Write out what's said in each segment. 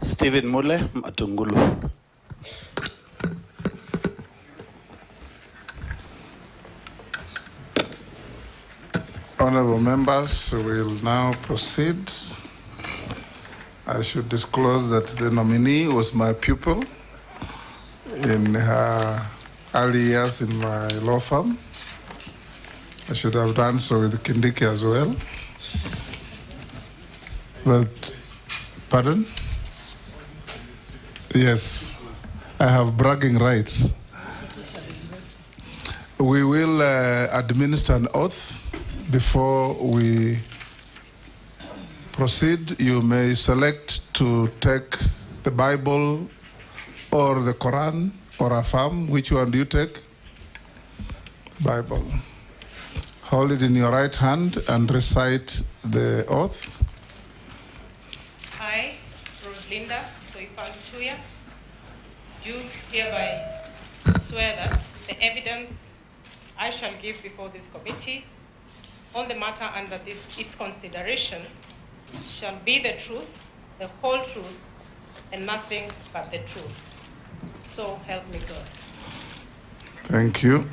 Stephen Mule Matungulu. Honorable members, we'll now proceed. I should disclose that the nominee was my pupil in her early years in my law firm. I should have done so with Kindiki as well. But, pardon? Yes, I have bragging rights. We will administer an oath before we proceed. You may select to take the Bible or the Quran or affirm. Which one do you take? Bible. Hold it in your right hand and recite the oath. I, Rosalinda Soipan-Tuya, do hereby swear that the evidence I shall give before this committee on the matter under its consideration shall be the truth, the whole truth, and nothing but the truth. So help me God. Thank you.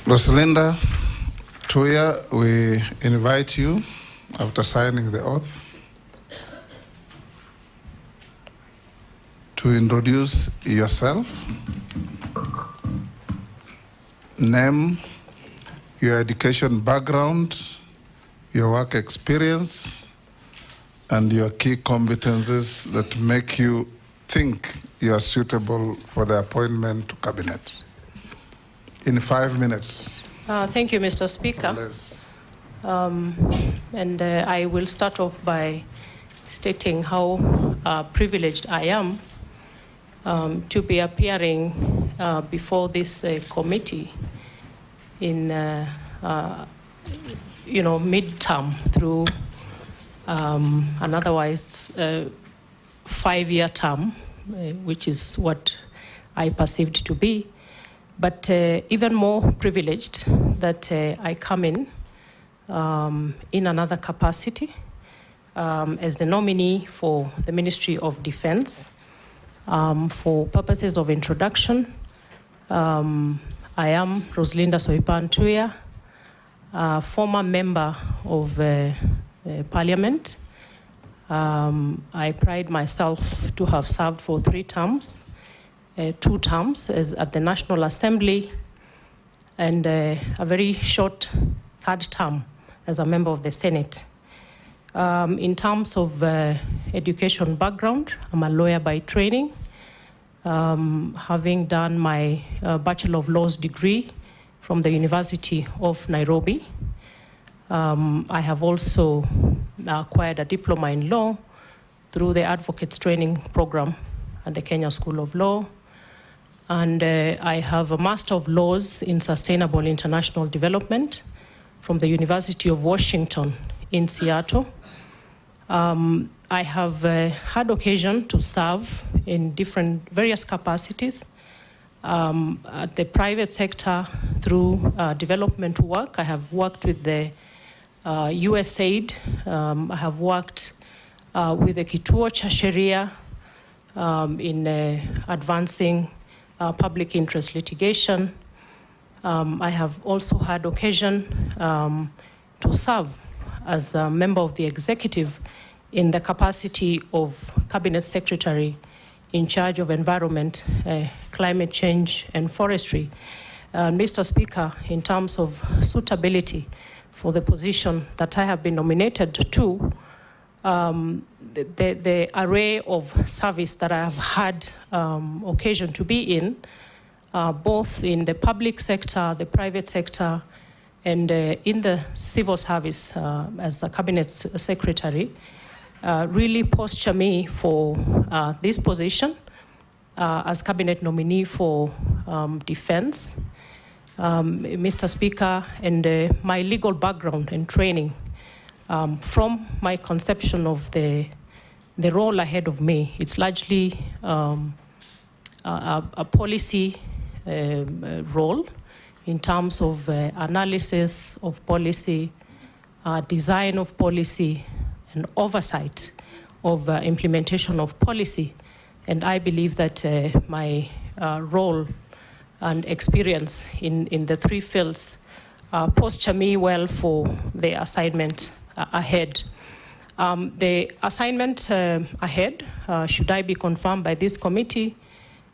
Rosalinda Tuya, we invite you, after signing the oath, to introduce yourself, name, your education background, your work experience, and your key competencies that make you think you are suitable for the appointment to cabinet. In 5 minutes. Thank you, Mr. Speaker. I will start off by stating how privileged I am to be appearing before this committee in, mid-term through an otherwise 5-year term, which is what I perceived to be. But even more privileged that I come in another capacity as the nominee for the Ministry of Defense. For purposes of introduction, I am Rosalinda Soipan-Tuya, former member of Parliament. I pride myself to have served for 3 terms. 2 terms at the National Assembly and a very short 3rd term as a member of the Senate. In terms of education background, I'm a lawyer by training, having done my Bachelor of Laws degree from the University of Nairobi. I have also acquired a diploma in law through the Advocates Training Program at the Kenya School of Law. And I have a Master of Laws in Sustainable International Development from the University of Washington in Seattle. I have had occasion to serve in various capacities at the private sector through development work. I have worked with the USAID. I have worked with the Kituo cha Sheria in advancing public interest litigation. I have also had occasion to serve as a member of the executive in the capacity of Cabinet Secretary in charge of environment, climate change, and forestry. Mr. Speaker, in terms of suitability for the position that I have been nominated to, the array of service that I have had occasion to be in, both in the public sector, the private sector, and in the civil service as a cabinet secretary, really posture me for this position as cabinet nominee for defense. Mr. Speaker, and my legal background and training from my conception of the role ahead of me, it's largely a policy role in terms of analysis of policy, design of policy, and oversight of implementation of policy. And I believe that my role and experience in the three fields posture me well for the assignment ahead. The assignment ahead, should I be confirmed by this committee,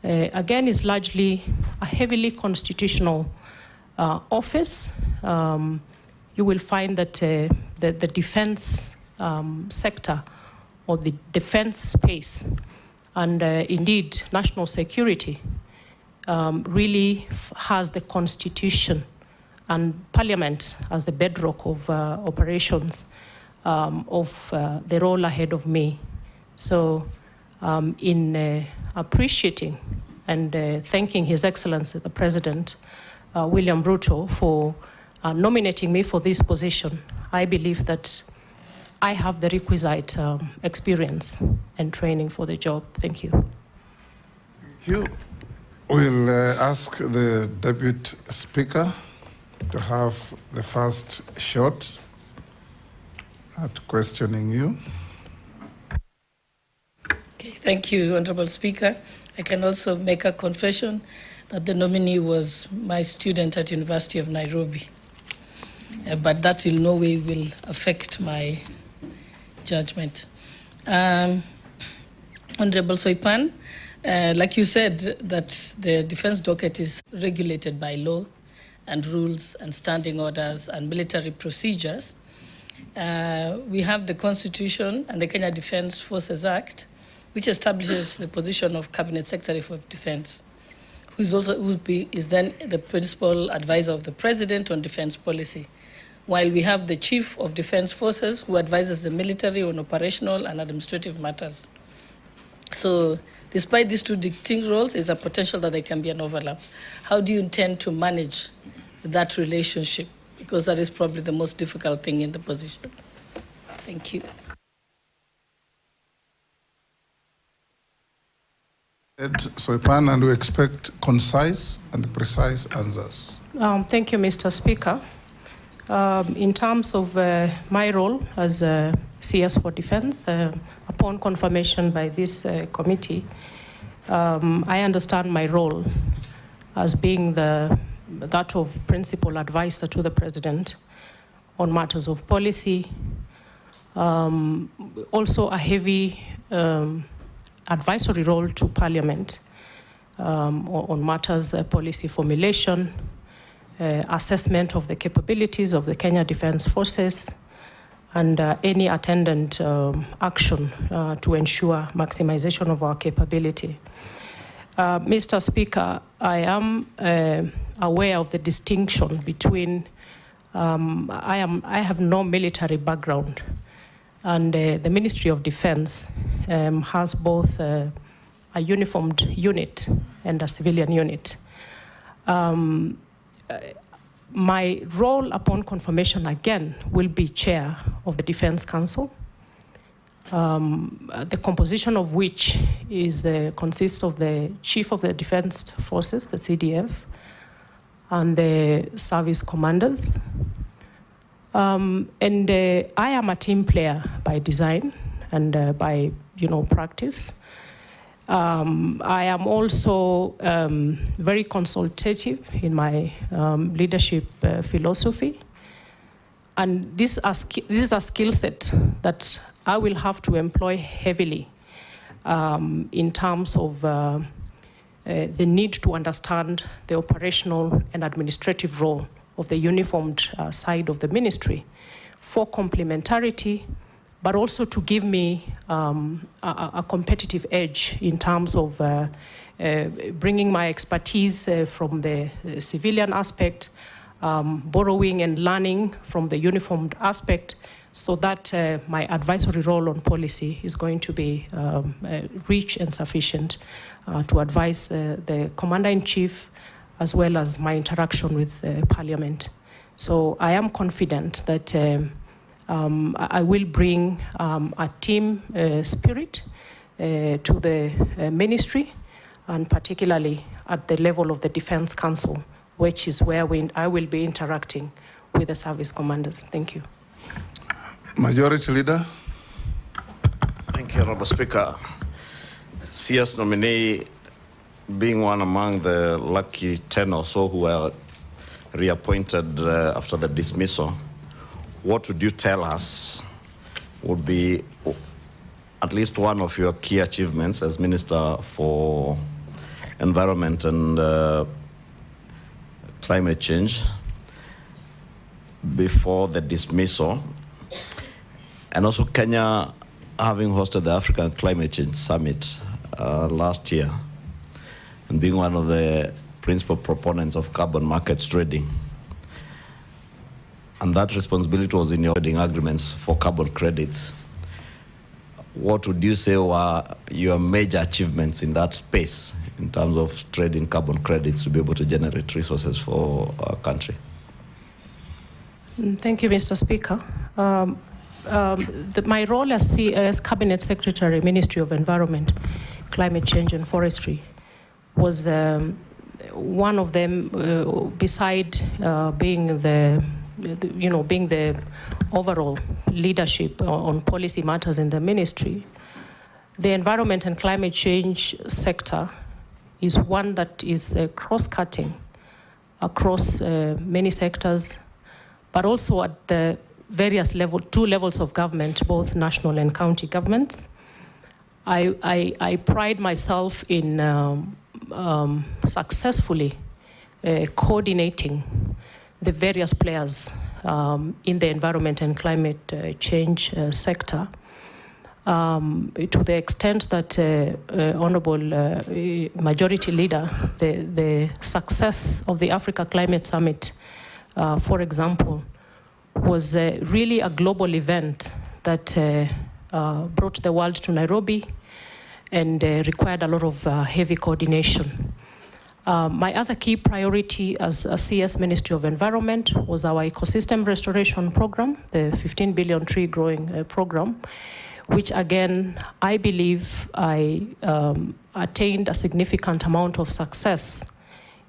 again is largely a heavily constitutional office. You will find that the defense sector or the defense space and indeed national security really has the constitution and parliament as the bedrock of operations of the role ahead of me. So in appreciating and thanking His Excellency the President, William Ruto, for nominating me for this position, I believe that I have the requisite experience and training for the job. Thank you. Thank you. We'll ask the Deputy Speaker to have the first shot at questioning you. Okay, thank you, Honorable Speaker. I can also make a confession that the nominee was my student at University of Nairobi, but that in no way will affect my judgment. Honorable Soipan, like you said, that the defense docket is regulated by law and rules and standing orders and military procedures. We have the Constitution and the Kenya Defence Forces Act, which establishes the position of Cabinet Secretary for Defense, who is then the principal advisor of the President on defense policy, while we have the Chief of Defense Forces, who advises the military on operational and administrative matters. So despite these two distinct roles, there's a potential that there can be an overlap. How do you intend to manage that relationship? Because that is probably the most difficult thing in the position. Thank you. Soipan, and we expect concise and precise answers. Thank you, Mr. Speaker. In terms of my role as CS for Defense, upon confirmation by this committee, I understand my role as being that of principal advisor to the President on matters of policy, also a heavy advisory role to Parliament on matters policy formulation, assessment of the capabilities of the Kenya Defence Forces, and any attendant action to ensure maximization of our capability. Mr. Speaker, I am aware of the distinction between, I have no military background, and the Ministry of Defense has both a uniformed unit and a civilian unit. My role upon confirmation again will be chair of the Defense Council, the composition of which is consists of the Chief of the Defense Forces, the CDF, and the service commanders. I am a team player by design and by practice. I am also very consultative in my leadership philosophy, and this is a skill set that I will have to employ heavily in terms of the need to understand the operational and administrative role of the uniformed side of the ministry for complementarity, but also to give me a competitive edge in terms of bringing my expertise from the civilian aspect, borrowing and learning from the uniformed aspect, so that my advisory role on policy is going to be rich and sufficient to advise the Commander-in-Chief, as well as my interaction with Parliament. So I am confident that I will bring a team spirit to the ministry, and particularly at the level of the Defense Council, which is where I will be interacting with the service commanders. Thank you. Majority Leader. Thank you, Honorable Speaker. CS nominee, being one among the lucky 10 or so who were reappointed after the dismissal, what would you tell us would be at least one of your key achievements as Minister for Environment and Climate Change before the dismissal? And also Kenya having hosted the African Climate Change Summit last year and being one of the principal proponents of carbon markets trading. And that responsibility was in your trading agreements for carbon credits. What would you say were your major achievements in that space in terms of trading carbon credits to be able to generate resources for our country? Thank you, Mr. Speaker. My role as Cabinet Secretary, Ministry of Environment, Climate Change and Forestry was one of them, beside being the overall leadership on policy matters in the ministry. The environment and climate change sector is one that is cross-cutting across many sectors, but also at the various two levels of government, both national and county governments. I pride myself in successfully coordinating the various players in the environment and climate change sector, to the extent that Honorable Majority Leader, the success of the Africa Climate Summit, for example, was really a global event that brought the world to Nairobi and required a lot of heavy coordination. My other key priority as a CS Ministry of Environment was our ecosystem restoration program, the 15 billion tree growing program, which again, I believe I attained a significant amount of success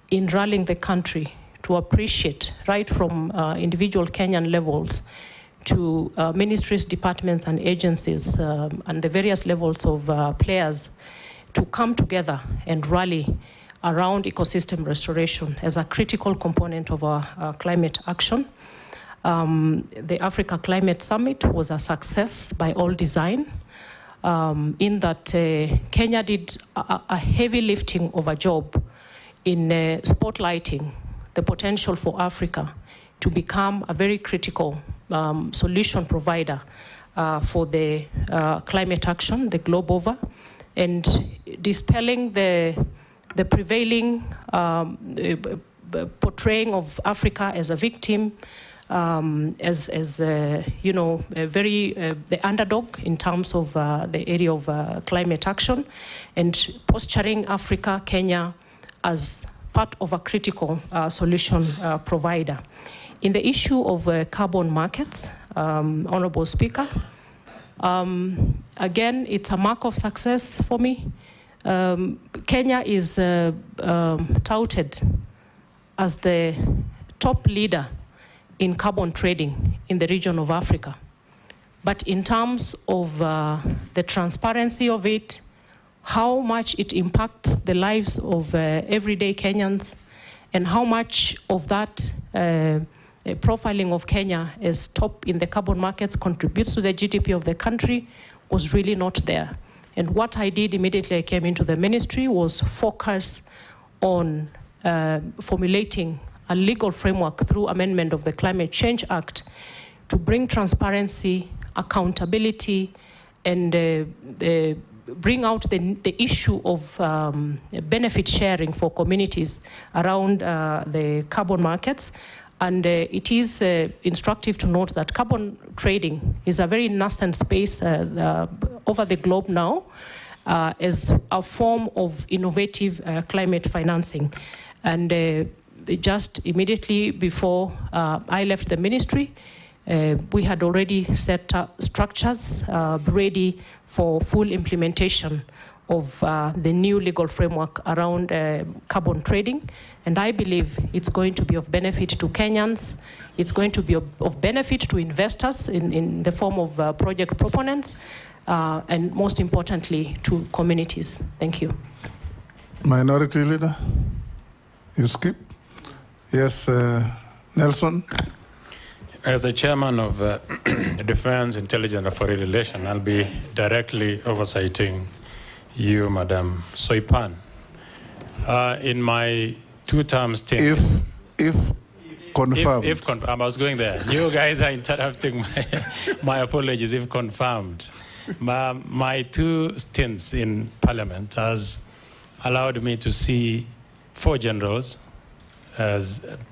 in rallying the country to appreciate, right from individual Kenyan levels to ministries, departments and agencies and the various levels of players to come together and rally around ecosystem restoration as a critical component of our climate action. The Africa Climate Summit was a success by all design, in that Kenya did a heavy lifting of a job in spotlighting the potential for Africa to become a very critical solution provider for the climate action, the globe over, and dispelling the prevailing portraying of Africa as a victim, as the underdog in terms of the area of climate action, and posturing Africa, Kenya, as part of a critical solution provider. In the issue of carbon markets, Honorable Speaker, again, it's a mark of success for me. Kenya is touted as the top leader in carbon trading in the region of Africa. But in terms of the transparency of it, how much it impacts the lives of everyday Kenyans, and how much of that profiling of Kenya as top in the carbon markets contributes to the GDP of the country was really not there. And what I did immediately I came into the ministry was focus on formulating a legal framework through amendment of the Climate Change Act to bring transparency, accountability, and bring out the issue of benefit sharing for communities around the carbon markets. And it is instructive to note that carbon trading is a very nascent space over the globe now as a form of innovative climate financing. And just immediately before I left the ministry, we had already set up structures ready for full implementation of the new legal framework around carbon trading. And I believe it's going to be of benefit to Kenyans. It's going to be of benefit to investors in the form of project proponents, and most importantly, to communities. Thank you. Minority Leader, you skip? Yes, Nelson? As the chairman of Defense, Intelligence and Foreign Relations, I'll be directly oversighting you, Madam Soipan. In my two-term stint... If confirmed. If confirmed. I was going there. You guys are interrupting my apologies, if confirmed. My 2 stints in Parliament has allowed me to see 4 generals,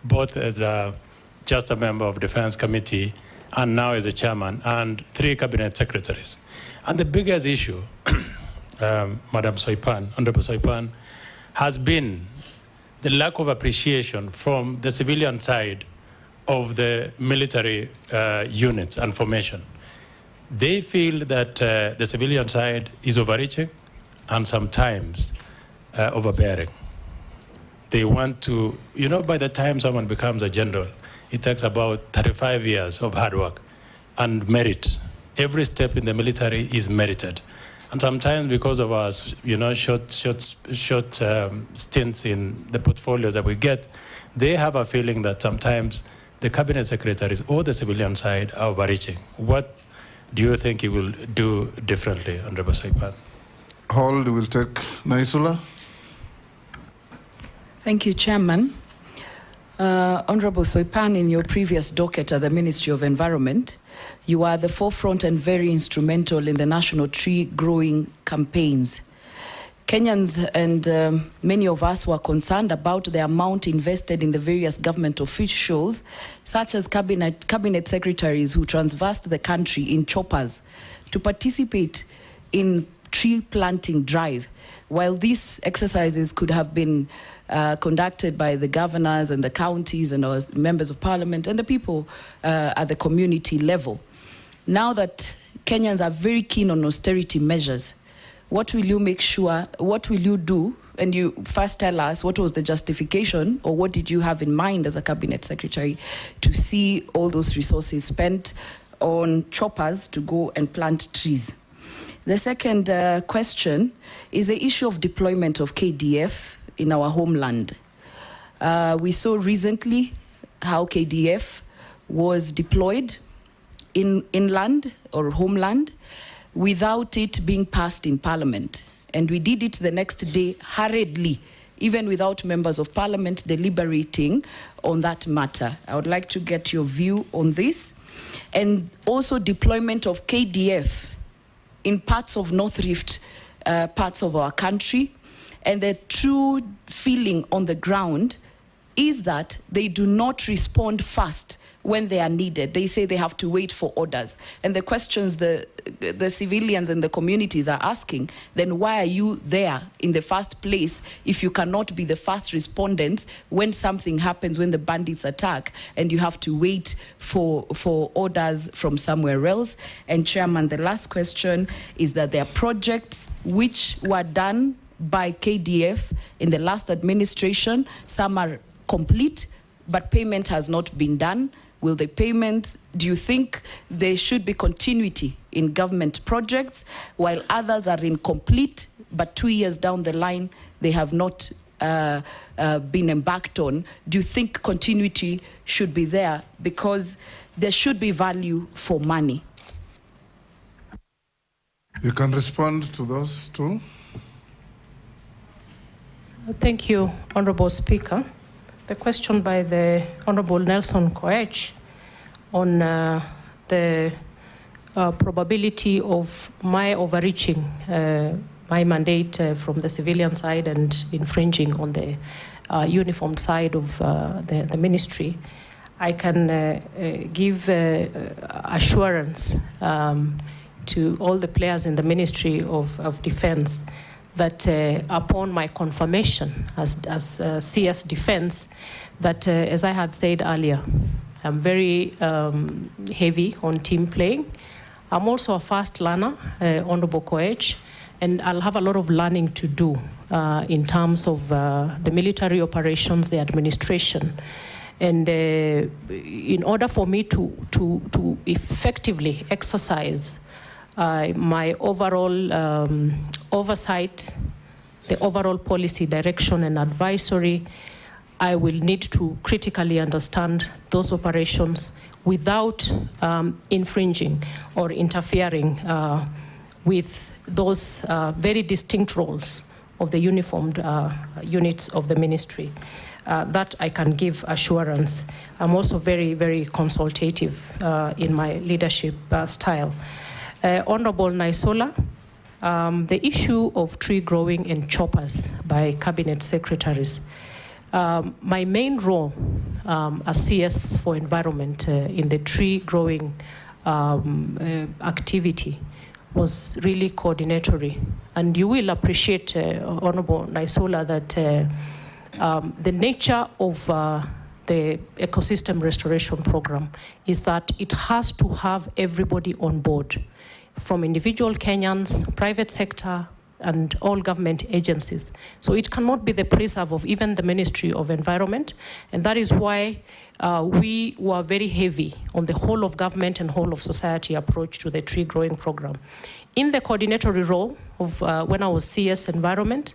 both as just a member of Defense Committee and now as a chairman, and 3 cabinet secretaries. And the biggest issue, Madam Soipan, Honorable Soipan, has been the lack of appreciation from the civilian side of the military units and formation. They feel that the civilian side is overreaching and sometimes overbearing. They want to, by the time someone becomes a general, it takes about 35 years of hard work and merit. Every step in the military is merited. And sometimes because of our, short stints in the portfolios that we get, they have a feeling that sometimes the cabinet secretaries or the civilian side are overreaching. What do you think you will do differently, Honorable Soipan? Hold will take Naisula. Thank you, Chairman. Honorable Soipan, in your previous docket at the Ministry of Environment, you are at the forefront and very instrumental in the national tree growing campaigns. Kenyans and many of us were concerned about the amount invested in the various government officials, such as cabinet secretaries who traversed the country in choppers to participate in tree planting drive. While these exercises could have been conducted by the governors and the counties and our members of parliament and the people at the community level. Now that Kenyans are very keen on austerity measures, what will you make sure, what will you do? And you first tell us what was the justification, or what did you have in mind as a cabinet secretary to see all those resources spent on choppers to go and plant trees? The second question is the issue of deployment of KDF in our homeland. We saw recently how KDF was deployed in inland or homeland without it being passed in Parliament. And we did it the next day hurriedly, even without members of Parliament deliberating on that matter. I would like to get your view on this. And also deployment of KDF in parts of North Rift, parts of our country. And the true feeling on the ground is that they do not respond fast when they are needed. They say they have to wait for orders. And the questions the civilians and the communities are asking, then why are you there in the first place if you cannot be the first respondents when something happens, when the bandits attack, and you have to wait for orders from somewhere else? And Chairman, the last question is that there are projects which were done by KDF in the last administration. Some are complete, but payment has not been done. Will the payment, do you think there should be continuity in government projects while others are incomplete, but 2 years down the line, they have not been embarked on? Do you think continuity should be there? Because there should be value for money. You can respond to those two. Thank you, Honorable Speaker. The question by the Honorable Nelson Koech on the probability of my overreaching my mandate from the civilian side and infringing on the uniformed side of the ministry, I can give assurance to all the players in the Ministry of Defense that upon my confirmation as CS Defense, that as I had said earlier, I'm very heavy on team playing. I'm also a fast learner, Honorable Koech, and I'll have a lot of learning to do in terms of the military operations, the administration. And in order for me to effectively exercise my overall oversight, the overall policy direction and advisory, I will need to critically understand those operations without infringing or interfering with those very distinct roles of the uniformed units of the ministry. That I can give assurance. I'm also very, very consultative in my leadership style. Honorable Naisola, the issue of tree growing and choppers by cabinet secretaries. My main role as CS for environment in the tree growing activity was really coordinatory. And you will appreciate, Honorable Naisola, that the nature of the ecosystem restoration program is that it has to have everybody on board, from individual Kenyans, private sector, and all government agencies. So it cannot be the preserve of even the Ministry of Environment, and that is why we were very heavy on the whole of government and whole of society approach to the tree growing program. In the coordinatory role of when I was CS Environment,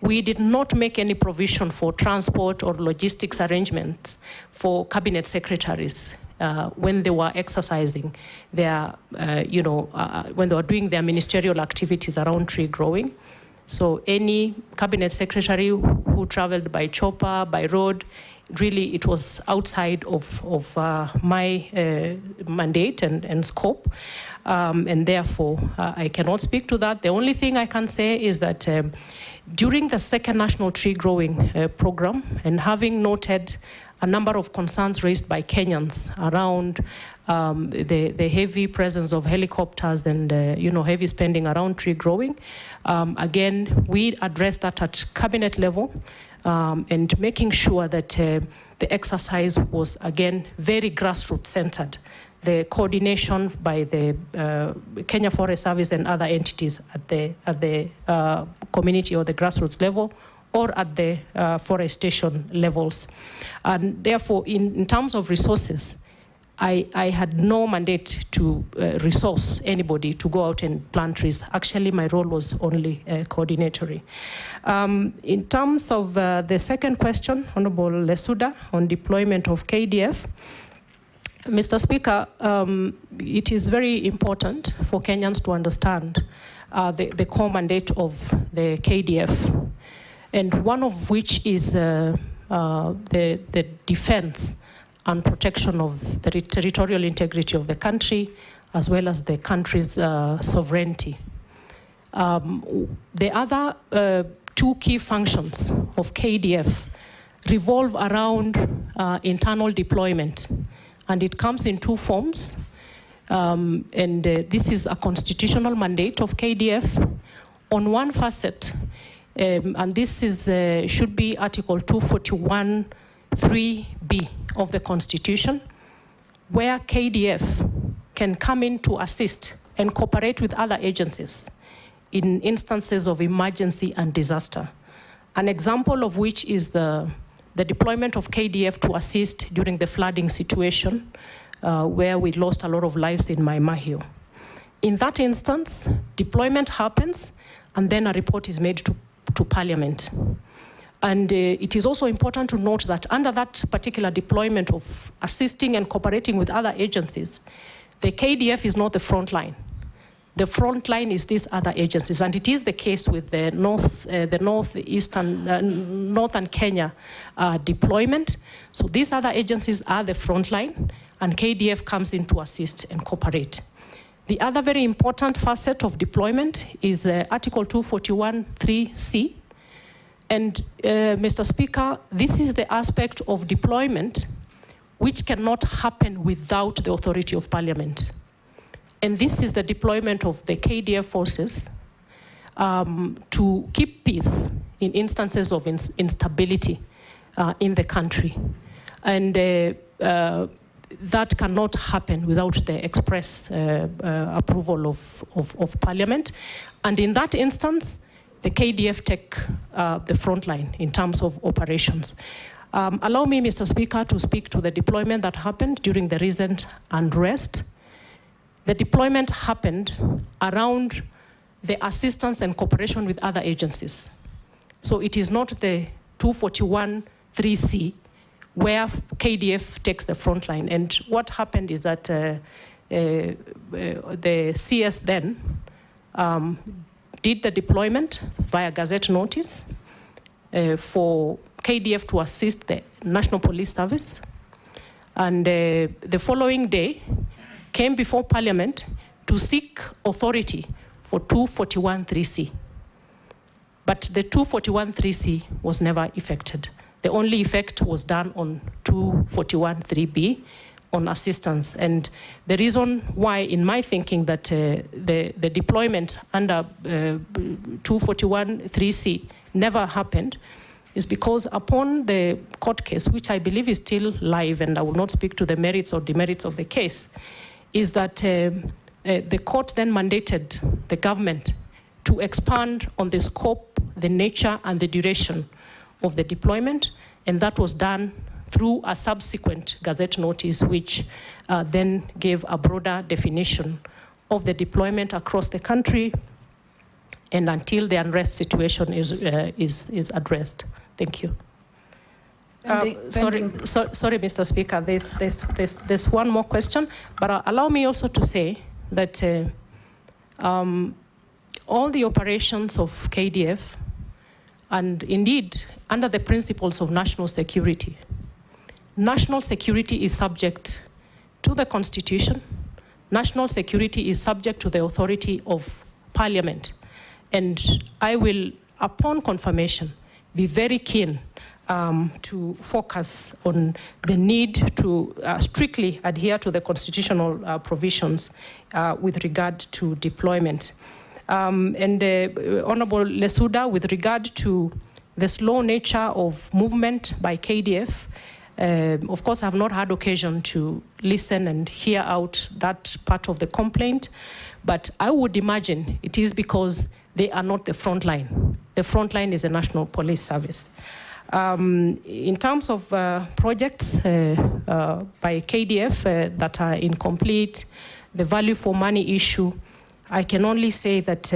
we did not make any provision for transport or logistics arrangements for cabinet secretaries when they were exercising their, when they were doing their ministerial activities around tree growing. So any cabinet secretary who traveled by chopper, by road, really it was outside of my mandate and scope. And therefore, I cannot speak to that. The only thing I can say is that during the second national tree growing program, and having noted a number of concerns raised by Kenyans around the heavy presence of helicopters and heavy spending around tree growing, again, we addressed that at cabinet level and making sure that the exercise was, again, very grassroots centered. The coordination by the Kenya Forest Service and other entities at the community or the grassroots level, or at the forestation levels. And therefore, in terms of resources, I had no mandate to resource anybody to go out and plant trees. Actually, my role was only coordinatory. In terms of the second question, Honorable Lesuda, on deployment of KDF, Mr. Speaker, it is very important for Kenyans to understand the core mandate of the KDF, and one of which is the defense and protection of the territorial integrity of the country, as well as the country's sovereignty. The other two key functions of KDF revolve around internal deployment, and it comes in two forms. This is a constitutional mandate of KDF. On one facet, and this is should be Article 241(3)(b) of the Constitution, where KDF can come in to assist and cooperate with other agencies in instances of emergency and disaster. An example of which is the deployment of KDF to assist during the flooding situation, where we lost a lot of lives in Mai Mahiu. In that instance, deployment happens, and then a report is made to Parliament. And it is also important to note that under that particular deployment of assisting and cooperating with other agencies, the KDF is not the front line. The front line is these other agencies, and it is the case with the northern Kenya deployment. So these other agencies are the front line, and KDF comes in to assist and cooperate. The other very important facet of deployment is Article 241(3)(c). And Mr. Speaker, this is the aspect of deployment which cannot happen without the authority of Parliament. And this is the deployment of the KDF forces to keep peace in instances of instability in the country. And that cannot happen without the express approval of Parliament. And in that instance, the KDF take the front line in terms of operations. Allow me, Mr. Speaker, to speak to the deployment that happened during the recent unrest. The deployment happened around the assistance and cooperation with other agencies. So it is not the 241-3C where KDF takes the front line. And what happened is that the CS then did the deployment via gazette notice for KDF to assist the National Police Service. And the following day came before Parliament to seek authority for 241-3C. But the 241-3C was never effected. The only effect was done on 241-3B on assistance. And the reason why, in my thinking, that the deployment under 241-3C never happened is because upon the court case, which I believe is still live, and I will not speak to the merits or demerits of the case, is that the court then mandated the government to expand on the scope, the nature, and the duration of the deployment, and that was done through a subsequent gazette notice, which then gave a broader definition of the deployment across the country, and until the unrest situation is addressed. Thank you. Sorry, Mr. Speaker, there's one more question, but allow me also to say that all the operations of KDF, and indeed under the principles of national security is subject to the Constitution. National security is subject to the authority of Parliament. And I will, upon confirmation, be very keen to focus on the need to strictly adhere to the constitutional provisions with regard to deployment. Honorable Lesuda, with regard to the slow nature of movement by KDF, of course, I have not had occasion to listen and hear out that part of the complaint, but I would imagine it is because they are not the front line. The front line is the National Police Service. In terms of projects by KDF that are incomplete, the value for money issue, I can only say that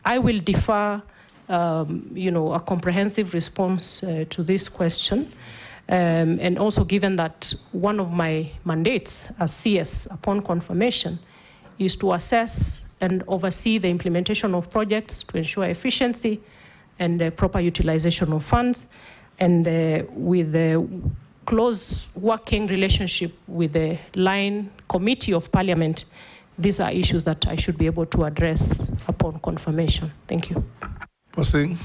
I will defer, a comprehensive response to this question. And also given that one of my mandates as CS upon confirmation is to assess and oversee the implementation of projects to ensure efficiency and proper utilization of funds, and with the close working relationship with the line committee of Parliament, these are issues that I should be able to address upon confirmation. Thank you. Posing.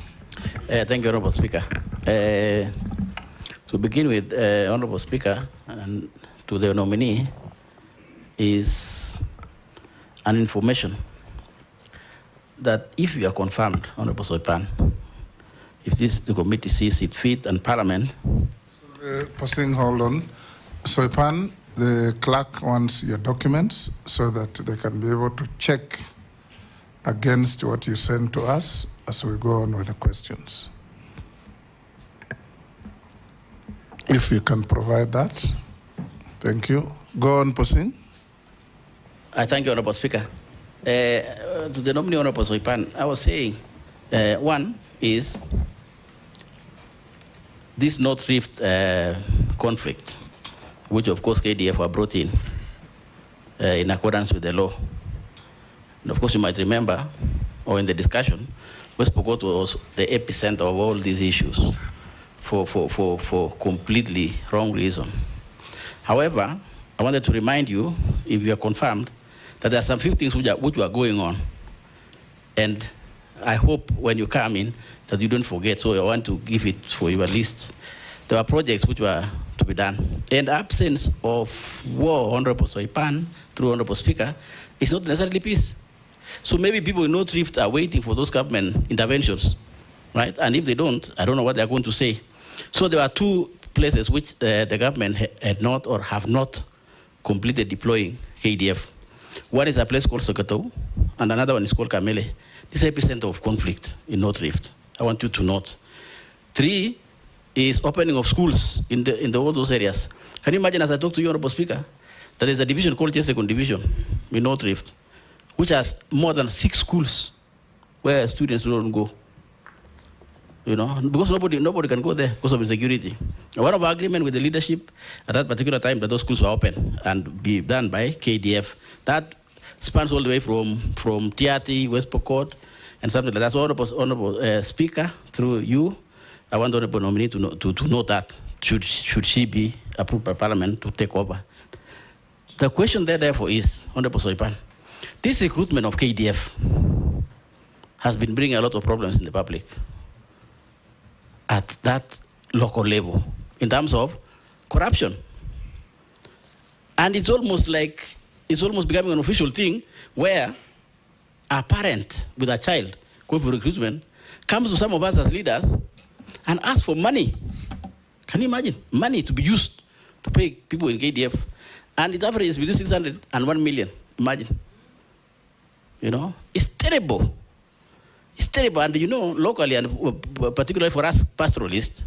Thank you, Honorable Speaker. To begin with, Honorable Speaker, and to the nominee, is an information that if you are confirmed, Honorable Soipan, if the committee sees it fit and Parliament. Posting, hold on. Soipan, the clerk wants your documents so that they can be able to check against what you send to us as we go on with the questions. If you can provide that, thank you. Go on, Posing. I thank you, Honorable Speaker. To the nominee, Honorable Soipan, I was saying, one is this North Rift conflict, which of course KDF were brought in accordance with the law. And of course you might remember, or in the discussion, West Pokot was the epicenter of all these issues for completely wrong reason. However, I wanted to remind you, if you are confirmed, that there are some few things which are going on. And I hope when you come in that you don't forget, so I want to give it for your list. There are projects which were to be done. And absence of war, Honorable Soipan, through Honorable Speaker, is not necessarily peace. So maybe people in North Rift are waiting for those government interventions, right? And if they don't, I don't know what they're going to say. So there are two places which the government had not or have not completed deploying KDF. One is a place called Sokoto, and another one is called Kamele. This is epicenter of conflict in North Rift. I want you to note. 3 is opening of schools in all those areas. Can you imagine, as I talk to you, Honorable Speaker, that there's a division called Second Division in North Rift, which has more than 6 schools where students don't go. You know, because nobody can go there because of insecurity. One of our agreement with the leadership at that particular time that those schools were open and be done by KDF. That spans all the way from Tiati, West Pokot, and something like that. So, Honorable Speaker, through you, I want the Honorable Nominee to know that should she be approved by Parliament to take over. The question there, therefore, is, Honorable Soipan, this recruitment of KDF has been bringing a lot of problems in the public at that local level in terms of corruption. And it's almost becoming an official thing where a parent with a child going for recruitment comes to some of us as leaders and asks for money. Can you imagine? Money to be used to pay people in KDF. And its average is between 600 and 1 million. Imagine. You know, it's terrible. It's terrible. And you know, locally, and particularly for us pastoralists,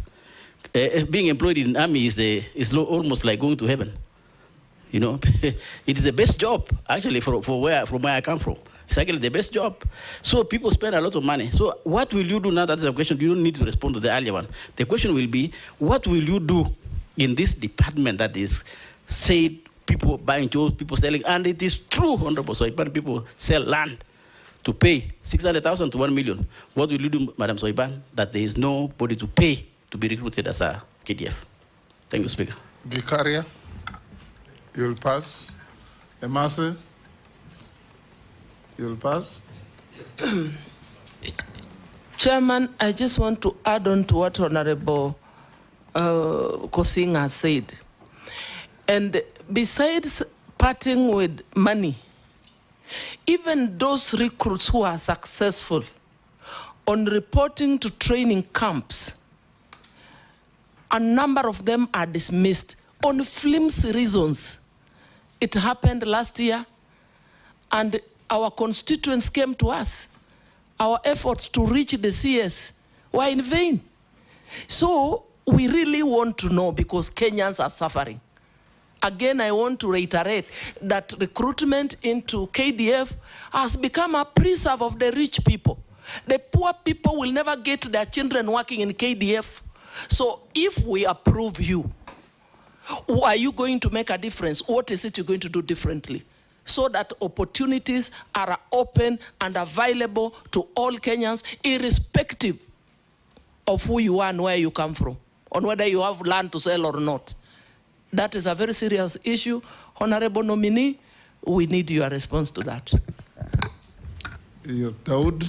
being employed in the army is almost like going to heaven. You know, it is the best job, actually, from where I come from. It's actually the best job. So people spend a lot of money. So what will you do now? That is a question. You don't need to respond to the earlier one. The question will be, what will you do in this department that is said people buying jobs, people selling? And it is true, Honorable Soipan, people sell land to pay 600,000 to 1 million. What will you do, Madam Soipan, that there is nobody to pay to be recruited as a KDF? Thank you, Speaker. Gikaria, you'll pass. Emase, you'll pass. Chairman, I just want to add on to what Honorable Kosing has said. And besides parting with money, even those recruits who are successful on reporting to training camps, a number of them are dismissed on flimsy reasons. It happened last year, and our constituents came to us. Our efforts to reach the CS were in vain. So we really want to know, because Kenyans are suffering. Again, I want to reiterate that recruitment into KDF has become a preserve of the rich people. The poor people will never get their children working in KDF. So if we approve you, are you going to make a difference? What is it you're going to do differently? So that opportunities are open and available to all Kenyans, irrespective of who you are and where you come from, on whether you have land to sell or not. That is a very serious issue. Honorable Nominee, we need your response to that. Daud.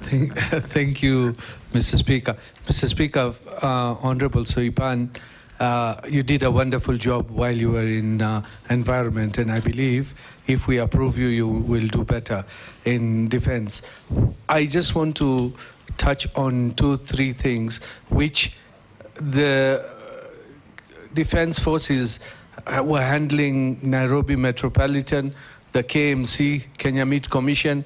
Thank you, Mr. Speaker. Mr. Speaker, Honorable Soipan, you did a wonderful job while you were in environment, and I believe if we approve you, you will do better in defense. I just want to touch on 2-3 things which the defense forces were handling: Nairobi Metropolitan, the KMC, Kenya Meat Commission,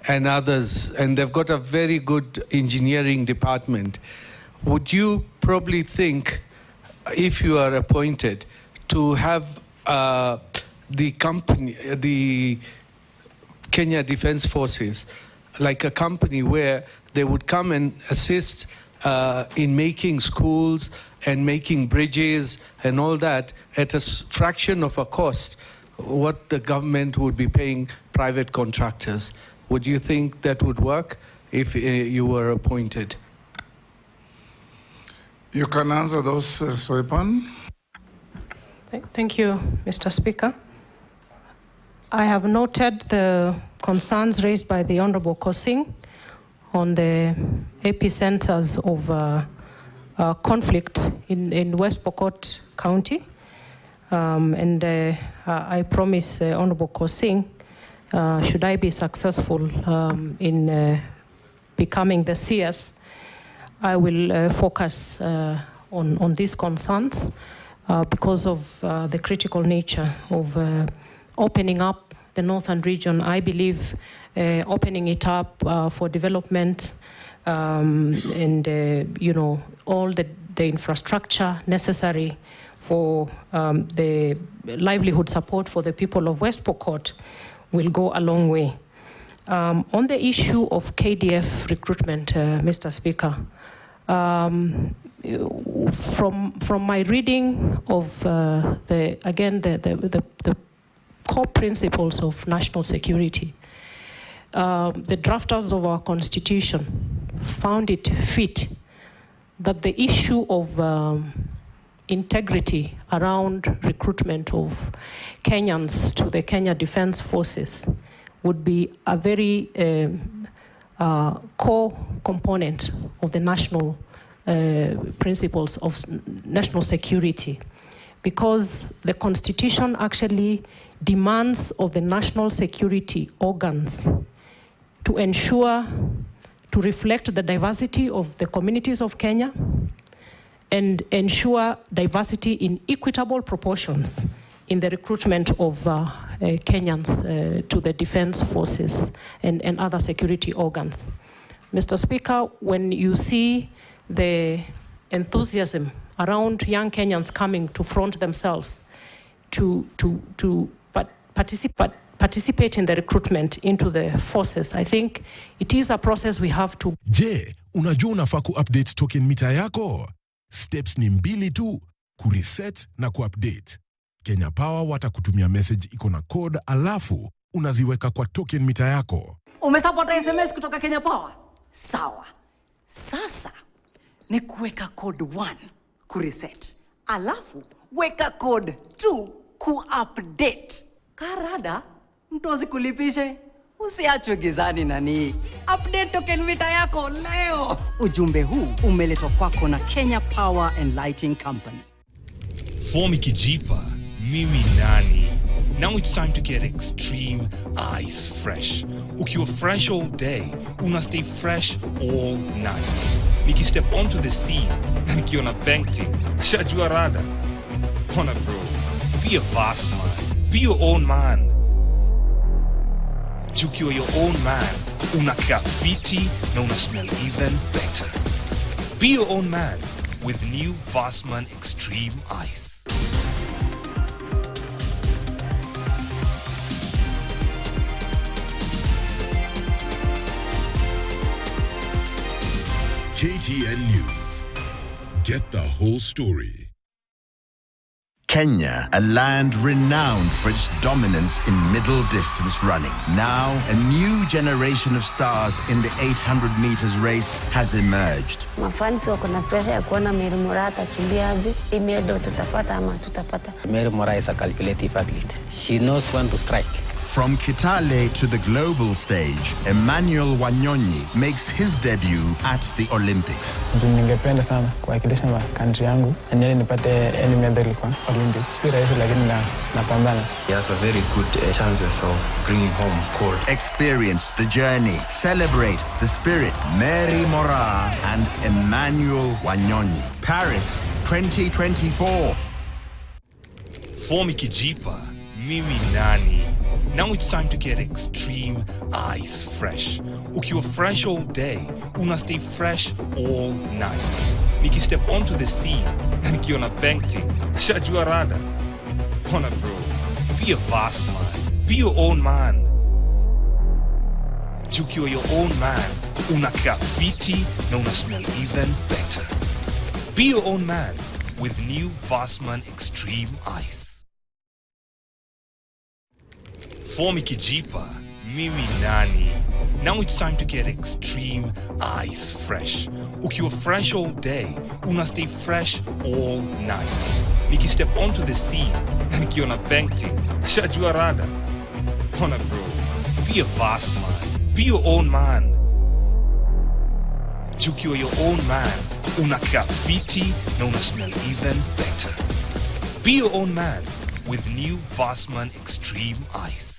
and others, and they've got a very good engineering department. Would you probably think, if you are appointed, to have the Kenya Defense Forces, like a company where they would come and assist in making schools and making bridges and all that at a fraction of a cost what the government would be paying private contractors? Would you think that would work if you were appointed? You can answer those, Soipan. Thank you, Mr. Speaker. I have noted the concerns raised by the Honorable Kosing on the epicenters of conflict in West Pokot County. I promise Honorable Kosing, should I be successful in becoming the CS, I will focus on these concerns. because of the critical nature of opening up the northern region. I believe opening it up for development and all the infrastructure necessary for the livelihood support for the people of West Pokot will go a long way. On the issue of KDF recruitment, Mr. Speaker, from my reading of the core principles of national security, the drafters of our constitution found it fit that the issue of integrity around recruitment of Kenyans to the Kenya Defense Forces would be a very core component of the national principles of national security, because the Constitution actually demands of the national security organs to ensure, to reflect the diversity of the communities of Kenya and ensure diversity in equitable proportions in the recruitment of Kenyans to the defense forces and other security organs. Mr. Speaker, when you see the enthusiasm around young Kenyans coming to front themselves to participate in the recruitment into the forces, I think it is a process we have to. Je, unajua unafaa ku-update token meter yako? Steps ni 2 tu, kureset na ku-update. Kenya Power watakutumia message iko na code, alafu unaziweka kwa token meter yako. Umesapota SMS kutoka Kenya Power? Sawa. Sasa ni kuweka code 1 kureset. Alafu weka code 2 ku-update. Karada, mtozi kulipishe. Usiachwe gizani nani. Update token meter yako leo. Ujumbe huu umeletwa kwako na Kenya Power and Lighting Company. Fomi kijipa, mimi nani. Now it's time to get extreme ice fresh. Ukiwa fresh all day, una stay fresh all night. Niki step onto the scene, na nikiona painting, shajua rada. Hona bro, be a fast man, be your own man. Ukiwa your own man, unakaa fiti na una smell even better. Be your own man with new Vastman Extreme Ice. KTN News. Get the whole story. Kenya, a land renowned for its dominance in middle distance running. Now, a new generation of stars in the 800 meters race has emerged. Mafansi wako na pressure ya kuona Mary Moraa atakimbiaje. Imedo tutapata ama tutapata. Mary Moraa is a calculative athlete. She knows when to strike. From Kitale to the global stage, Emmanuel Wanyonyi makes his debut at the Olympics. Ningependa sana kuwakilisha country yangu na nipate any medal kwa Olympics. Si rahisi lakini napambana. He has a very good chances of bringing home gold. Experience the journey. Celebrate the spirit. Mary Moraa and Emmanuel Wanyonyi. Paris 2024. Fomi kijipa, mimi nani. Now it's time to get extreme ice fresh. Ukiwa fresh all day, una stay fresh all night. Niki step onto the scene, na nikiona painting, shajua rada. Hona bro, be a fast man, be your own man. Ukiwa your own man, unakaa fiti na una smell even better. Be your own man with new Vastman Extreme Ice. Fomi kijipa, mimi nani. Now it's time to get extreme ice fresh. Ukiwa fresh all day, una stay fresh all night. Niki step onto the scene, na nikiona painting, shajua rada. Hona bro, be a fast man, be your own man. Ukiwa your own man, unakaa fiti na una smell even better. Be your own man with new Vastman Extreme Ice.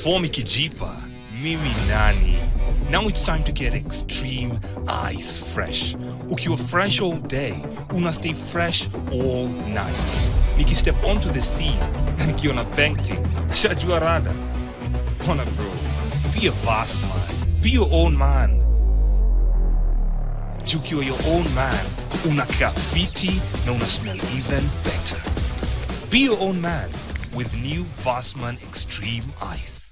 Fomi kijipa, mimi nani. Now it's time to get extreme ice fresh. Ukiwa fresh all day, una stay fresh all night. Niki step onto the scene, na nikiona painting, shajua rada. Hona bro, be a boss man, be your own man. Ukiwa your own man, unakaa fiti na una smell even better. Be your own man with new Vassman Extreme Ice.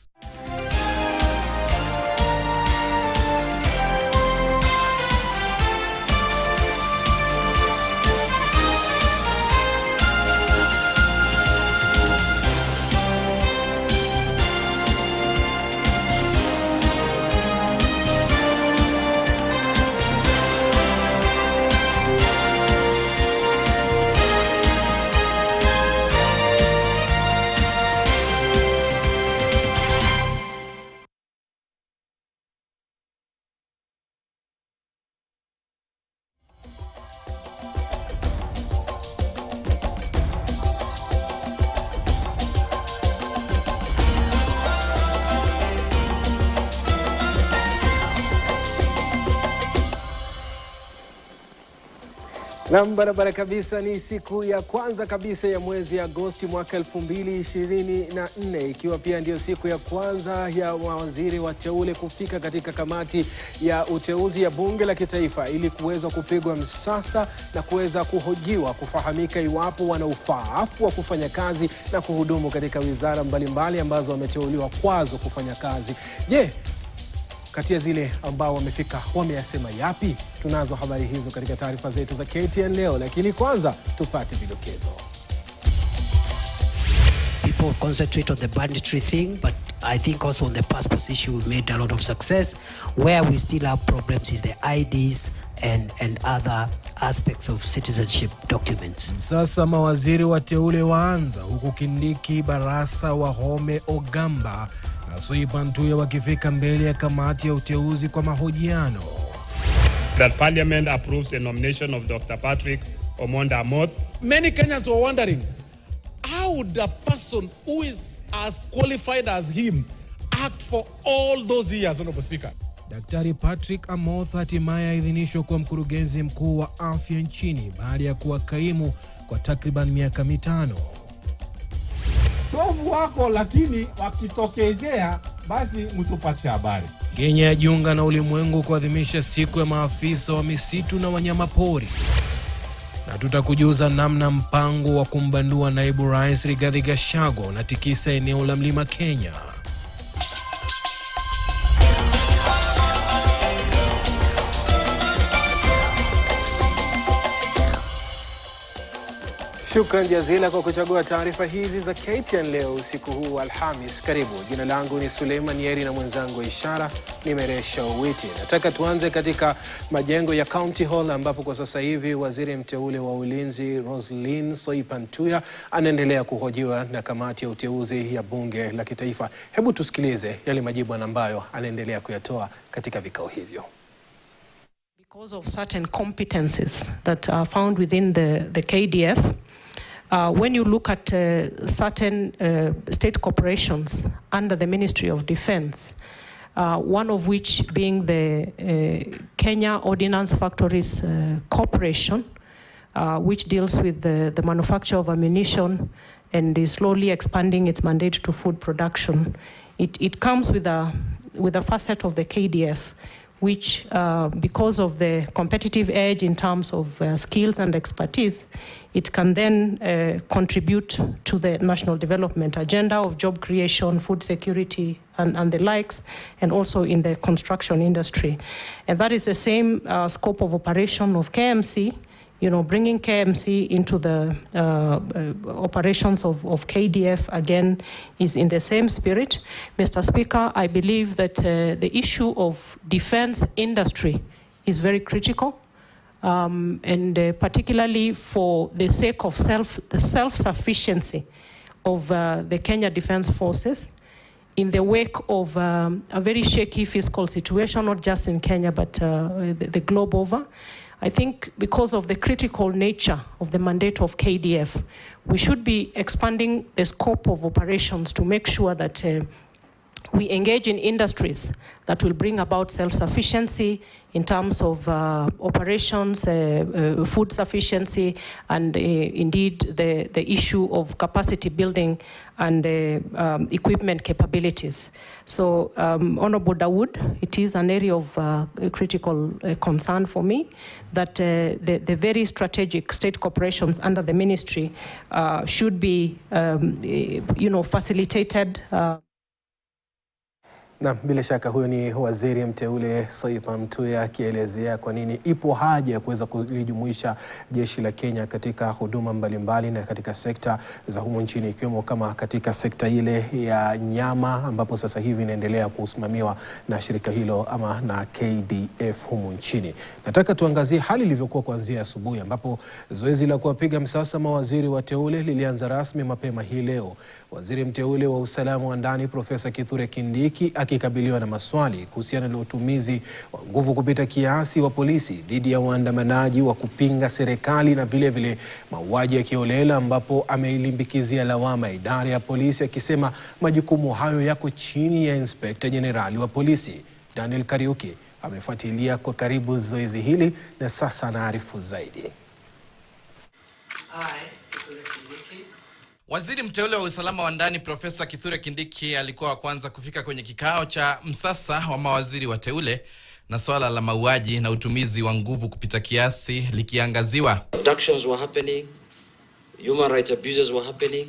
Naam, barabara kabisa. Ni siku ya kwanza kabisa ya mwezi Agosti mwaka 2024, ikiwa pia ndio siku ya kwanza ya mawaziri wateule kufika katika kamati ya uteuzi ya bunge la kitaifa ili kuweza kupigwa msasa na kuweza kuhojiwa kufahamika iwapo wana ufaafu wa kufanya kazi na kuhudumu katika wizara mbalimbali ambazo wameteuliwa kwazo kufanya kazi. Je, kati ya zile ambao wamefika wameyasema yapi? Tunazo habari hizo katika taarifa zetu za KTN leo, lakini kwanza tupate vidokezo. People concentrate on the banditry thing, but I think also on the past position we made a lot of success. Where we still have problems is the IDs and other aspects of citizenship documents. Sasa mawaziri wateule waanza huku Kindiki, Barasa, Wahome, Ogamba na Soipantuya wakifika mbele ya kamati ya uteuzi kwa mahojiano. That Parliament approves a nomination of Dr. Patrick Omonda Amoth. Many Kenyans were wondering, how would a person who is as qualified as him act for all those years, Honorable Speaker? Daktari Patrick Amoth hatimaye aidhinishwa kuwa mkurugenzi mkuu wa afya nchini baada ya kuwa kaimu kwa takriban miaka 5. Tovu wako, lakini wakitokezea basi mtupatie habari. Kenya yajiunga na ulimwengu kuadhimisha siku ya maafisa wa misitu na wanyamapori. Na tutakujuza namna mpango wa kumbandua naibu rais Rigathi Gachagua unatikisa eneo la Mlima Kenya. Shukran jazila kwa kuchagua taarifa hizi za KTN leo usiku huu Alhamis. Karibu. Jina langu ni Suleiman Yeri na mwenzangu Ishara nimeresha Uwiti. Nataka tuanze katika majengo ya County Hall ambapo kwa sasa hivi waziri mteule wa ulinzi Roslyn Soipantuya anaendelea kuhojiwa na kamati ya uteuzi ya bunge la kitaifa. Hebu tusikilize yale majibu ambayo anaendelea kuyatoa katika vikao hivyo. Because of certain competencies that are found within the KDF, when you look at certain state corporations under the Ministry of Defense, one of which being the Kenya Ordnance Factories Corporation, which deals with the manufacture of ammunition and is slowly expanding its mandate to food production. It comes with a facet of the KDF, which because of the competitive edge in terms of skills and expertise, it can then contribute to the national development agenda of job creation, food security, and the likes, and also in the construction industry. And that is the same scope of operation of KMC. You know, bringing KMC into the operations of KDF, again, is in the same spirit. Mr. Speaker, I believe that the issue of defense industry is very critical, and particularly for the sake of the self-sufficiency of the Kenya Defense Forces in the wake of a very shaky fiscal situation, not just in Kenya, but the globe over. I think because of the critical nature of the mandate of KDF, we should be expanding the scope of operations to make sure that we engage in industries that will bring about self-sufficiency in terms of operations, food sufficiency, and indeed the issue of capacity building and equipment capabilities. So, Honorable Dawood, it is an area of critical concern for me that the very strategic state corporations under the ministry should be, facilitated. Na bila shaka huyo ni waziri mteule Soipan Mtuya akielezea kwa nini ipo haja ya kuweza kulijumuisha jeshi la Kenya katika huduma mbalimbali na katika sekta za humu nchini, ikiwemo kama katika sekta ile ya nyama ambapo sasa hivi inaendelea kusimamiwa na shirika hilo ama na KDF humu nchini. Nataka tuangazie hali ilivyokuwa kuanzia asubuhi ambapo zoezi la kuwapiga msasa mawaziri wateule lilianza rasmi mapema hii leo. Waziri mteule wa usalama wa ndani Profesa Kithure Kindiki akikabiliwa na maswali kuhusiana na utumizi wa nguvu kupita kiasi wa polisi dhidi ya waandamanaji wa kupinga serikali na vile vile mauaji ya kiholela, ambapo ameilimbikizia lawama idara ya polisi akisema majukumu hayo yako chini ya Inspekta Jenerali wa polisi. Daniel Kariuki amefuatilia kwa karibu zoezi hili na sasa anaarifu zaidi. Waziri mteule wa usalama wa ndani Profesa Kithure Kindiki alikuwa wa kwanza kufika kwenye kikao cha msasa wa mawaziri wateule na swala la mauaji na utumizi wa nguvu kupita kiasi likiangaziwa. Abductions were happening, human rights abuses were happening,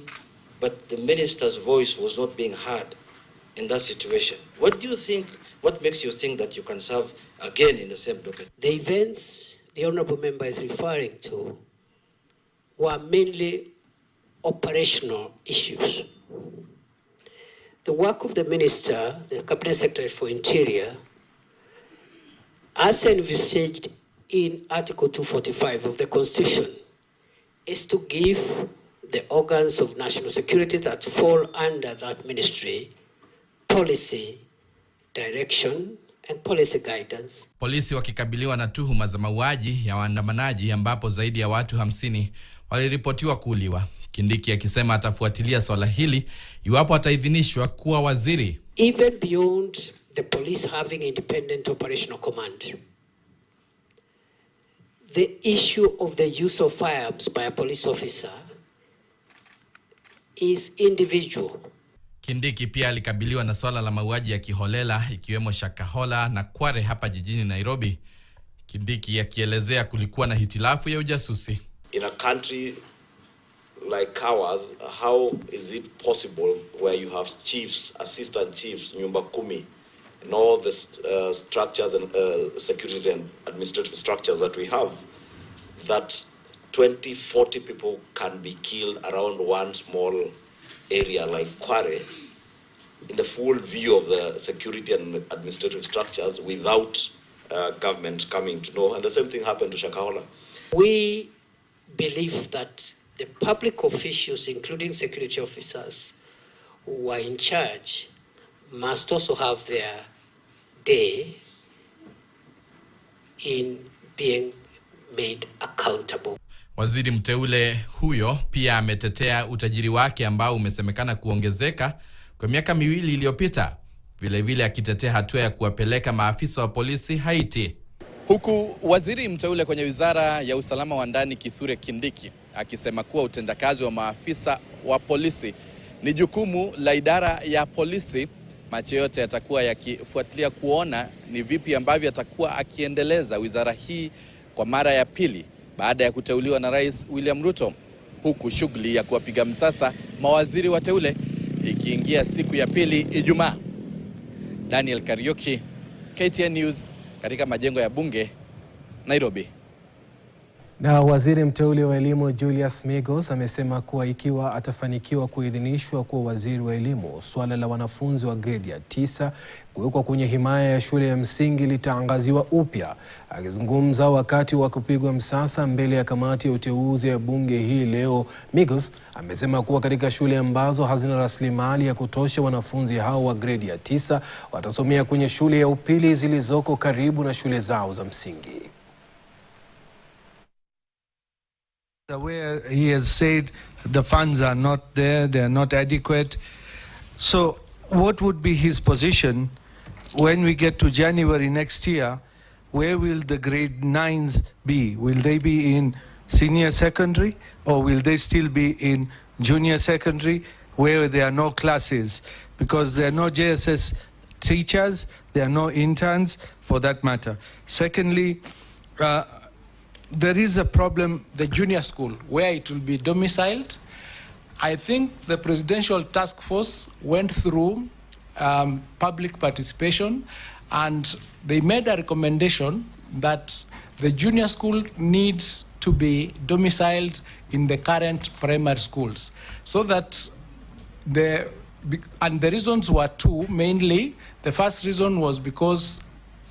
but the minister's voice was not being heard in that situation. What makes you think that you can serve again in the same docket? The events the honorable member is referring to were mainly operational issues. The work of the minister, the Cabinet Secretary for Interior, as envisaged in Article 245 of the Constitution, is to give the organs of national security that fall under that ministry policy, direction, and policy guidance. Polisi wakikabiliwa na tuhuma za mauaji ya waandamanaji ambapo zaidi ya watu 50 waliripotiwa kuuliwa. Kindiki akisema atafuatilia swala hili iwapo ataidhinishwa kuwa waziri. Even beyond the police having independent operational command, the issue of the use of firearms by a police officer is individual. Kindiki pia alikabiliwa na swala la mauaji ya kiholela ikiwemo Shakahola na Kware hapa jijini Nairobi. Kindiki akielezea kulikuwa na hitilafu ya ujasusi. In a country like ours, how is it possible where you have chiefs, assistant chiefs, nyumba kumi, and all the structures and security and administrative structures that we have, that 20-40 people can be killed around one small area like Kware in the full view of the security and administrative structures without government coming to know. And the same thing happened to Shakahola. We believe that the public officials, including security officers who are in charge, must also have their day in being made accountable. Waziri mteule huyo pia ametetea utajiri wake ambao umesemekana kuongezeka kwa miaka 2 iliyopita, vile vile akitetea hatua ya kuwapeleka maafisa wa polisi Haiti. Huku waziri mteule kwenye wizara ya usalama wa ndani Kithure Kindiki akisema kuwa utendakazi wa maafisa wa polisi ni jukumu la idara ya polisi, macho yote yatakuwa yakifuatilia kuona ni vipi ambavyo atakuwa akiendeleza wizara hii kwa mara ya pili baada ya kuteuliwa na Rais William Ruto, huku shughuli ya kuwapiga msasa mawaziri wateule ikiingia siku ya pili Ijumaa. Daniel Kariuki, KTN News, katika majengo ya bunge Nairobi. Na waziri mteule wa elimu Julius Migos amesema kuwa ikiwa atafanikiwa kuidhinishwa kuwa waziri wa elimu, swala la wanafunzi wa grade ya 9 kuwekwa kwenye himaya ya shule ya msingi litaangaziwa upya. Akizungumza wakati wa kupigwa msasa mbele ya kamati ya uteuzi ya bunge hii leo, Migos amesema kuwa katika shule ambazo hazina rasilimali ya kutosha, wanafunzi hao wa grade ya 9 watasomea kwenye shule ya upili zilizoko karibu na shule zao za msingi. The way he has said the funds are not there, they are not adequate. So what would be his position when we get to January next year? Where will the grade 9s be? Will they be in senior secondary, or will they still be in junior secondary where there are no classes? Because there are no JSS teachers, there are no interns for that matter. Secondly, there is a problem. The junior school, where it will be domiciled. I think the Presidential Task Force went through public participation, and they made a recommendation that the junior school needs to be domiciled in the current primary schools, so that and the reasons were two mainly. The first reason was because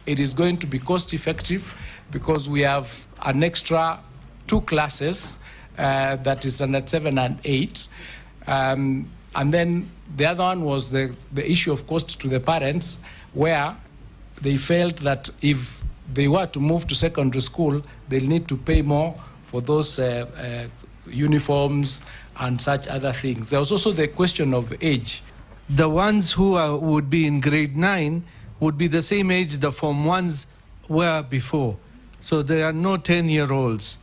it is going to be cost effective, because we have an extra 2 classes that is standard 7 and 8. And then the other one was the issue of cost to the parents, where they felt that if they were to move to secondary school, they'll need to pay more for those uniforms and such other things. There was also the question of age. The ones who would be in grade 9 would be the same age the Form 1s were before. So there are no 10-year-olds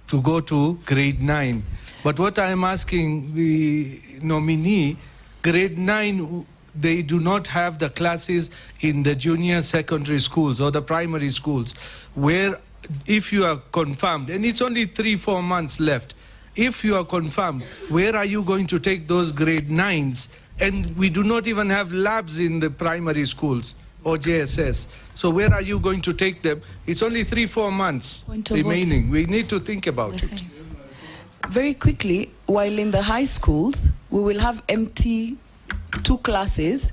to go to grade 9. But what I'm asking the nominee, grade 9, they do not have the classes in the junior secondary schools or the primary schools, where if you are confirmed, and it's only 3-4 months left, if you are confirmed, where are you going to take those grade 9s? And we do not even have labs in the primary schools or JSS. So where are you going to take them? It's only 3-4 months remaining. We need to think about it. Very quickly, while in the high schools, we will have empty 2 classes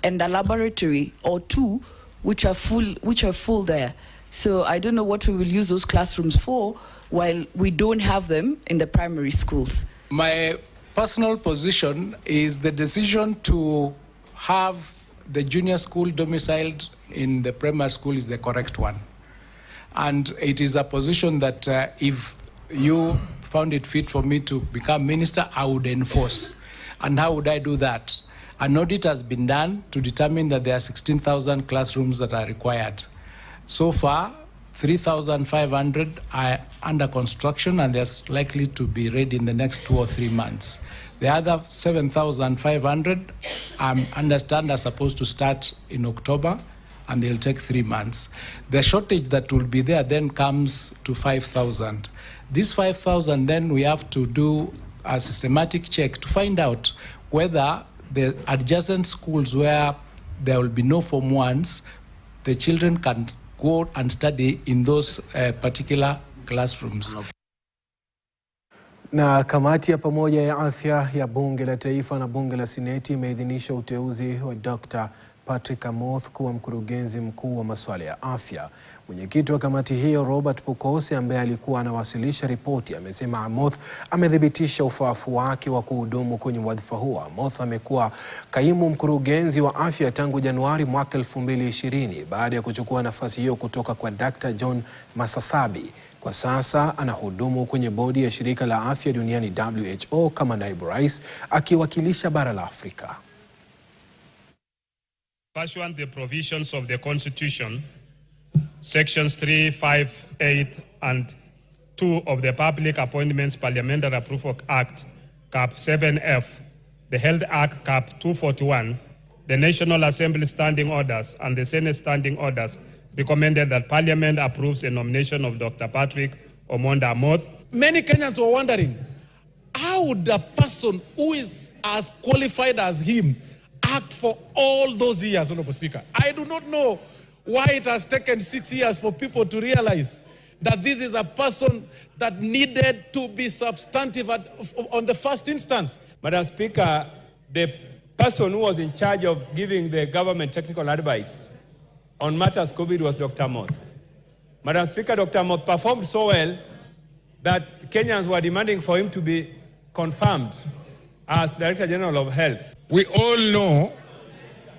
and a laboratory or 2 which are full there. So I don't know what we will use those classrooms for, while we don't have them in the primary schools. My personal position is the decision to have the junior school domiciled in the primary school is the correct one. And it is a position that if you found it fit for me to become minister, I would enforce. And how would I do that? An audit has been done to determine that there are 16,000 classrooms that are required. So far, 3,500 are under construction, and they're likely to be ready in the next 2 or 3 months. The other 7,500, I understand, are supposed to start in October, and they'll take 3 months. The shortage that will be there then comes to 5,000. This 5,000, then we have to do a systematic check to find out whether the adjacent schools where there will be no Form 1s, the children can go and study in those particular classrooms. Na kamati ya pamoja ya afya ya bunge la taifa na bunge la seneti imeidhinisha uteuzi wa Dr. Patrick Amoth kuwa mkurugenzi mkuu wa masuala ya afya. Mwenyekiti wa kamati hiyo Robert Pukose, ambaye alikuwa anawasilisha ripoti, amesema Amoth amedhibitisha ufaafu wake wa kuhudumu kwenye wadhifa huo. Amoth amekuwa kaimu mkurugenzi wa afya tangu Januari mwaka 2020 baada ya kuchukua nafasi hiyo kutoka kwa Dr. John Masasabi. Kwa sasa anahudumu kwenye bodi ya shirika la afya duniani WHO kama naibu rais, akiwakilisha bara la Afrika. Pursuant the provisions of the Constitution, Sections 3, 5, 8, and 2 of the Public Appointments Parliamentary Approval Act, Cap 7F, the Health Act, Cap 241, the National Assembly Standing Orders, and the Senate Standing Orders recommended that Parliament approves a nomination of Dr. Patrick Omonda Amoth. Many Kenyans were wondering, how would a person who is as qualified as him act for all those years, Honorable Speaker? I do not know why it has taken 6 years for people to realize that this is a person that needed to be substantive on the first instance. Madam Speaker, the person who was in charge of giving the government technical advice on matters COVID was Dr. Amoth. Madam Speaker, Dr. Amoth performed so well that Kenyans were demanding for him to be confirmed as Director General of Health. We all know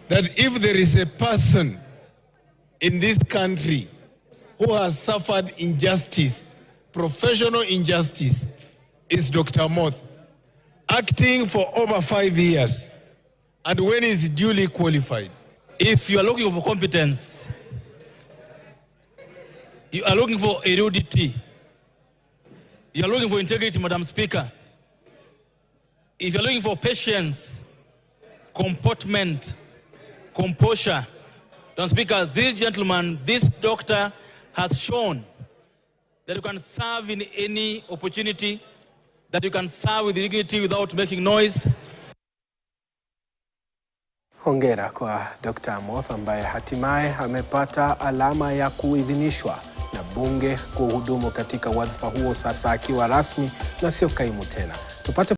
that if there is a person in this country who has suffered injustice, professional injustice, is Dr. Amoth, acting for over 5 years And when is duly qualified? If you are looking for competence, you are looking for erudity, you are looking for integrity, Madam Speaker. If you are looking for patience, comportment, composure, Madam Speaker, this gentleman, this doctor has shown that you can serve in any opportunity, that you can serve with dignity without making noise. Hongera kwa Dr. Amoth ambaye hatimaye amepata alama ya kuidhinishwa na bunge kuhudumu katika wadhifa huo sasa akiwa rasmi na sio kaimu tena. Tupate